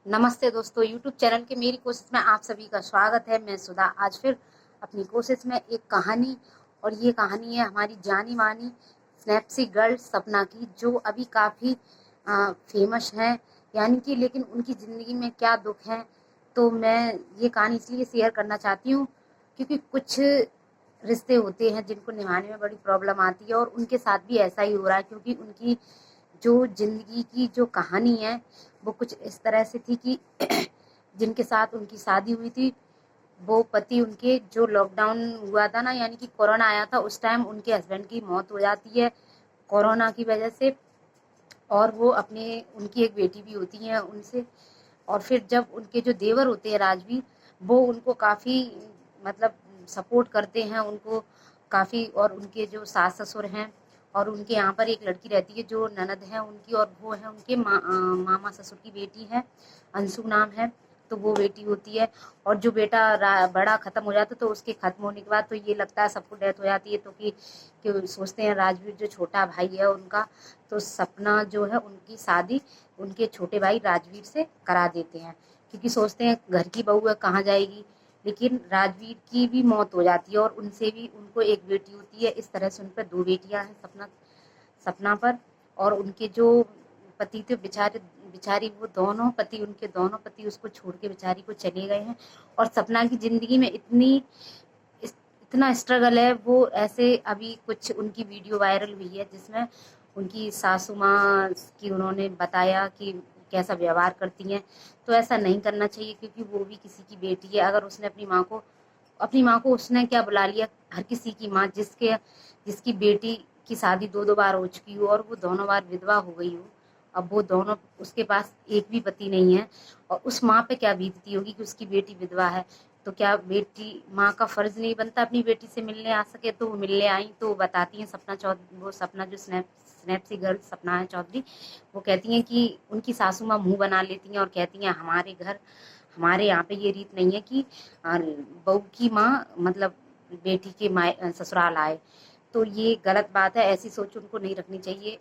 नमस्ते दोस्तों, YouTube channel के मेरी कोशिश में आप सभी का स्वागत है। मैं सुधा आज फिर अपनी कोशिश में एक कहानी, और ये कहानी है हमारी जानी मानी स्नैपसी गर्ल सपना की, जो अभी काफ़ी फेमस है। यानी कि लेकिन उनकी ज़िंदगी में क्या दुख है, तो मैं ये कहानी इसलिए शेयर करना चाहती हूँ क्योंकि कुछ रिश्ते होते हैं जिनको निभाने में बड़ी प्रॉब्लम आती है, और उनके साथ भी ऐसा ही हो रहा है क्योंकि उनकी जो ज़िंदगी की जो कहानी है वो कुछ इस तरह से थी कि जिनके साथ उनकी शादी हुई थी, वो पति उनके, जो लॉकडाउन हुआ था ना, यानी कि कोरोना आया था, उस टाइम उनके हस्बैंड की मौत हो जाती है कोरोना की वजह से। और वो अपने, उनकी एक बेटी भी होती है उनसे। और फिर जब उनके जो देवर होते हैं राजवीर, वो उनको काफ़ी मतलब सपोर्ट करते हैं उनको काफ़ी। और उनके जो सास ससुर हैं, और उनके यहाँ पर एक लड़की रहती है जो ननद है उनकी, और वो है उनके मामा ससुर की बेटी है, अंशु नाम है। तो वो बेटी होती है। और जो बेटा बड़ा ख़त्म हो जाता है, तो उसके ख़त्म होने के बाद तो ये लगता है सबको डेथ हो जाती है, तो कि सोचते हैं राजवीर जो छोटा भाई है उनका, तो सपना जो है उनकी शादी उनके छोटे भाई राजवीर से करा देते हैं, क्योंकि सोचते हैं घर की बहू है कहाँ जाएगी। लेकिन राजवीर की भी मौत हो जाती है, और उनसे भी उनको एक बेटी होती है। इस तरह से उन पर दो बेटियां हैं सपना सपना पर। और उनके जो पति थे बेचारे, बेचारी वो दोनों पति, उनके दोनों पति उसको छोड़ के बेचारी को चले गए हैं। और सपना की ज़िंदगी में इतना स्ट्रगल है। वो ऐसे अभी कुछ उनकी वीडियो वायरल हुई है जिसमें उनकी सासू माँ की उन्होंने बताया कि कैसा व्यवहार करती हैं। तो ऐसा नहीं करना चाहिए क्योंकि वो भी किसी की बेटी है। अगर उसने अपनी माँ को उसने क्या बुला लिया, हर किसी की माँ, जिसकी बेटी की शादी दो दो बार हो चुकी हो और वो दोनों बार विधवा हो गई हो। अब वो दोनों, उसके पास एक भी पति नहीं है, और उस माँ पे क्या बीतती होगी कि उसकी बेटी विधवा है। तो क्या बेटी, माँ का फर्ज नहीं बनता अपनी बेटी से मिलने आ सके? तो वो मिलने आई, तो वो बताती हैं सपना चौधरी, वो सपना जो स्नैपसी गर्ल सपना है चौधरी, वो कहती हैं कि उनकी सासू माँ मुंह बना लेती हैं और कहती हैं हमारे यहाँ पे ये रीत नहीं है कि बहू की माँ मतलब बेटी के माँ ससुराल आए। तो ये गलत बात है, ऐसी सोच उनको नहीं रखनी चाहिए।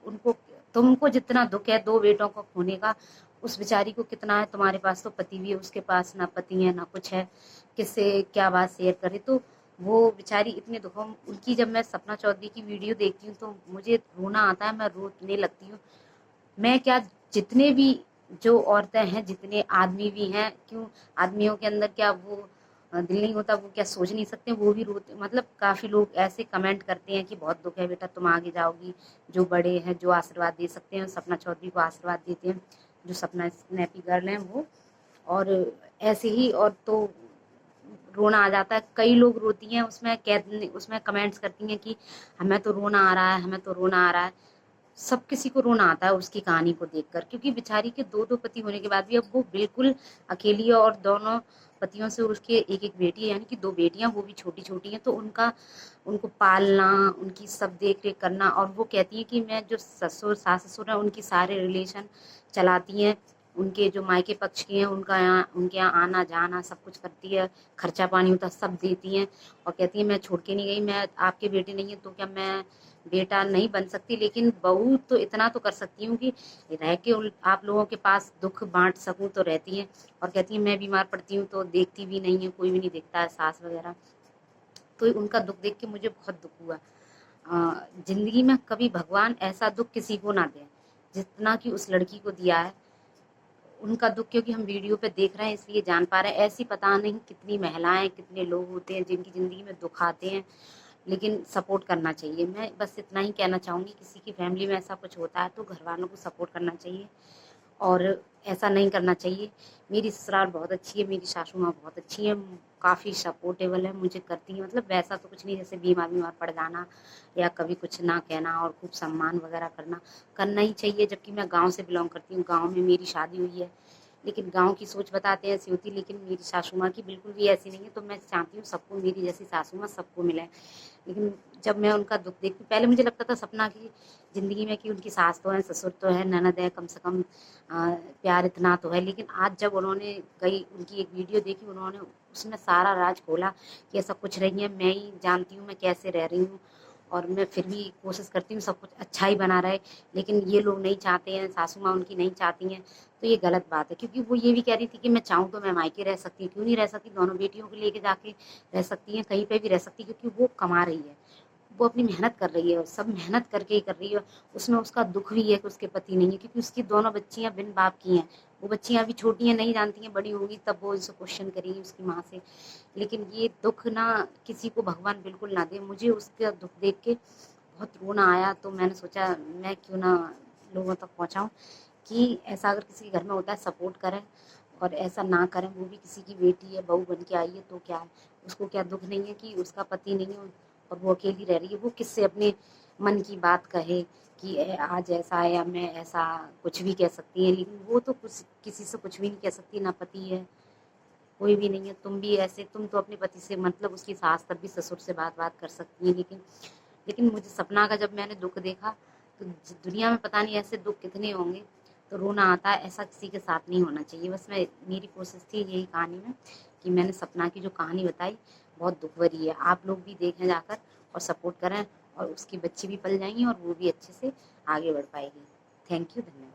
तुमको जितना दुख है दो बेटों को खोने का, उस बेचारी को कितना है। तुम्हारे पास तो पति भी है, उसके पास ना पति है ना कुछ है, किससे क्या बात शेयर करे। तो वो बेचारी इतने दुखों उनकी, जब मैं सपना चौधरी की वीडियो देखती हूँ तो मुझे रोना आता है, मैं रोने लगती हूँ। मैं क्या, जितने भी जो औरतें हैं, जितने आदमी भी हैं, क्यों आदमियों के अंदर क्या वो दिल नहीं होता? वो क्या सोच नहीं सकते? वो भी रोते, मतलब काफ़ी लोग ऐसे कमेंट करते हैं कि बहुत दुख है बेटा, तुम आगे जाओगी। जो बड़े हैं, जो आशीर्वाद दे सकते हैं, सपना चौधरी को आशीर्वाद देते हैं, जो सपना स्नैपी गर्ल हैं वो। और ऐसे ही, और तो रोना आ जाता है। कई लोग रोती हैं उसमें कमेंट्स करती हैं कि हमें तो रोना आ रहा है, हमें तो रोना आ रहा है। सब किसी को रोना आता है उसकी कहानी को देखकर, क्योंकि बेचारी के दो दो पति होने के बाद भी अब वो बिल्कुल अकेली है। और दोनों पतियों से उसके एक एक बेटी है, यानी कि दो बेटियां, वो भी छोटी छोटी हैं। तो उनको पालना, उनकी सब देख रेख करना। और वो कहती है कि मैं जो सास ससुर है उनकी सारे रिलेशन चलाती हैं, उनके जो मायके पक्ष के हैं उनके यहाँ आना जाना सब कुछ करती है, खर्चा पानी होता सब देती हैं। और कहती है मैं छोड़ के नहीं गई, मैं आपके बेटी नहीं है तो क्या मैं बेटा नहीं बन सकती, लेकिन बहू तो इतना तो कर सकती हूँ कि रह के आप लोगों के पास दुख बांट सकूं। तो रहती हैं। और कहती है मैं बीमार पड़ती हूँ तो देखती भी नहीं है, कोई भी नहीं देखता है, सास वगैरह। तो उनका दुख देख के मुझे बहुत दुख हुआ। जिंदगी में कभी भगवान ऐसा दुख किसी को ना दे जितना कि उस लड़की को दिया है। उनका दुख क्योंकि हम वीडियो पे देख रहे हैं इसलिए जान पा रहे हैं। ऐसी पता नहीं कितनी महिलाएं, कितने लोग होते हैं जिनकी ज़िंदगी में दुख आते हैं, लेकिन सपोर्ट करना चाहिए। मैं बस इतना ही कहना चाहूँगी, किसी की फैमिली में ऐसा कुछ होता है तो घर वालों को सपोर्ट करना चाहिए, और ऐसा नहीं करना चाहिए। मेरी ससुराल बहुत अच्छी है, मेरी सासू माँ बहुत अच्छी है, काफ़ी सपोर्टेबल है, मुझे करती है। मतलब वैसा तो कुछ नहीं, जैसे बीमार बीमार पड़ जाना या कभी कुछ ना कहना, और खूब सम्मान वगैरह करना ही चाहिए। जबकि मैं गांव से बिलोंग करती हूँ, गांव में मेरी शादी हुई है। लेकिन गांव की सोच बताते हैं ऐसी होती, लेकिन मेरी सासू माँ की बिल्कुल भी ऐसी नहीं है। तो मैं चाहती हूँ सबको मेरी जैसी सासू माँ सबको मिले। लेकिन जब मैं उनका दुख देखती, पहले मुझे लगता था सपना की ज़िंदगी में कि उनकी सास तो है, ससुर तो है, ननद है, कम से कम प्यार इतना तो है। लेकिन आज जब उनकी एक वीडियो देखी, उन्होंने उसमें सारा राज खोला कि ऐसा कुछ नहीं है, मैं ही जानती हूँ मैं कैसे रह रही हूँ। और मैं फिर भी कोशिश करती हूँ सब कुछ अच्छा ही बना रहे, लेकिन ये लोग नहीं चाहते हैं, सासू माँ उनकी नहीं चाहती हैं, तो ये गलत बात है। क्योंकि वो ये भी कह रही थी कि मैं चाहूँ तो मैं मायके रह सकती हूँ, क्यों नहीं रह सकती, दोनों बेटियों को लेके जाके रह सकती हैं, कहीं पे भी रह सकती है, क्योंकि वो कमा रही है, वो अपनी मेहनत कर रही है, सब मेहनत करके ही कर रही है। उसमें उसका दुख भी है कि उसके पति नहीं है, क्योंकि उसकी दोनों बच्चियां बिन बाप की हैं। वो बच्चियां अभी छोटी हैं, नहीं जानती हैं, बड़ी होंगी तब वो इसे क्वेश्चन करेगी उसकी माँ से। लेकिन ये दुख ना किसी को भगवान बिल्कुल ना दे। मुझे उसका दुख देख के बहुत रोना आया, तो मैंने सोचा मैं क्यों ना लोगों तक पहुँचाऊँ कि ऐसा अगर किसी के घर में होता है सपोर्ट करें, और ऐसा ना करें। वो भी किसी की बेटी है, बहू बन के आई है, तो क्या है, उसको क्या दुख नहीं है कि उसका पति नहीं है और वो अकेली रह रही है। वो किससे अपने मन की बात कहे कि आज ऐसा है या मैं ऐसा, कुछ भी कह सकती है, लेकिन वो तो कुछ किसी से कुछ भी नहीं कह सकती, ना पति है, कोई भी नहीं है। तुम भी ऐसे, तुम तो अपने पति से मतलब उसकी सास तब भी ससुर से बात कर सकती है, लेकिन मुझे सपना का जब मैंने दुख देखा, तो दुनिया में पता नहीं ऐसे दुख कितने होंगे, तो रोना आता है। ऐसा किसी के साथ नहीं होना चाहिए। बस मेरी कोशिश थी यही कहानी में कि मैंने सपना की जो कहानी बताई बहुत दुख भरी है। आप लोग भी देखें जाकर और सपोर्ट करें, और उसकी बच्ची भी पल जाएंगी और वो भी अच्छे से आगे बढ़ पाएगी। थैंक यू, धन्यवाद।